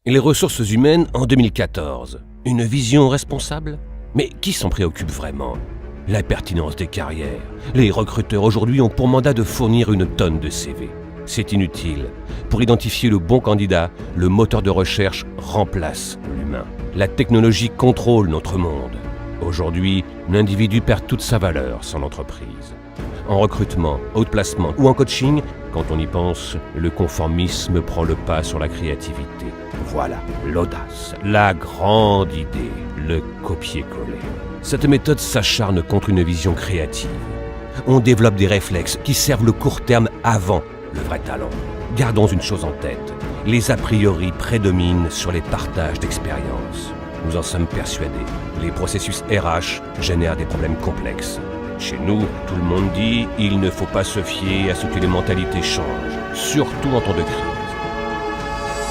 Les ressources humaines en 2014. Une vision responsable? Mais qui s'en préoccupe vraiment? La pertinence des carrières. Les recruteurs aujourd'hui ont pour mandat de fournir une tonne de CV. C'est inutile. Pour identifier le bon candidat, le moteur de recherche remplace l'humain. La technologie contrôle notre monde. Aujourd'hui, l'individu perd toute sa valeur sans l'entreprise. En recrutement, outplacement ou en coaching, quand on y pense, le conformisme prend le pas sur la créativité. Voilà, l'audace, la grande idée, le copier-coller. Cette méthode s'acharne contre une vision créative. On développe des réflexes qui servent le court terme avant le vrai talent. Gardons une chose en tête, les a priori prédominent sur les partages d'expériences. Nous en sommes persuadés, les processus RH génèrent des problèmes complexes. Chez nous, tout le monde dit « il ne faut pas se fier à ce que les mentalités changent, surtout en temps de crise ».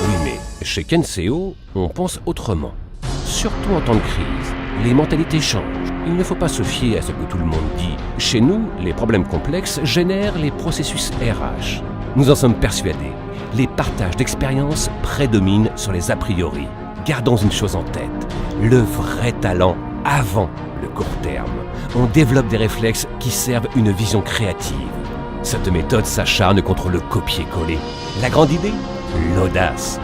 Oui, mais chez Kenseo, on pense autrement. Surtout en temps de crise, les mentalités changent. Il ne faut pas se fier à ce que tout le monde dit. Chez nous, les problèmes complexes génèrent les processus RH. Nous en sommes persuadés, les partages d'expériences prédominent sur les a priori. Gardons une chose en tête, le vrai talent avant le court terme. On développe des réflexes qui servent une vision créative. Cette méthode s'acharne contre le copier-coller. La grande idée? L'audace.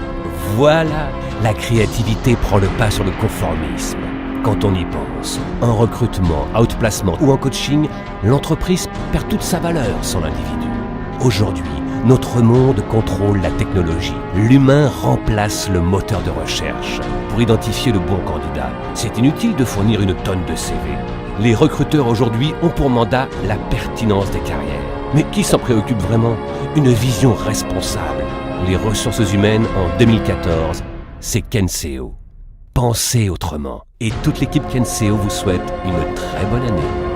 Voilà, la créativité prend le pas sur le conformisme. Quand on y pense, en recrutement, outplacement ou en coaching, l'entreprise perd toute sa valeur sans l'individu. Aujourd'hui, notre monde contrôle la technologie. L'humain remplace le moteur de recherche. Pour identifier le bon candidat, c'est inutile de fournir une tonne de CV. Les recruteurs aujourd'hui ont pour mandat la pertinence des carrières. Mais qui s'en préoccupe vraiment? Une vision responsable. Les ressources humaines en 2014, c'est Kenseo. Pensez autrement. Et toute l'équipe Kenseo vous souhaite une très bonne année.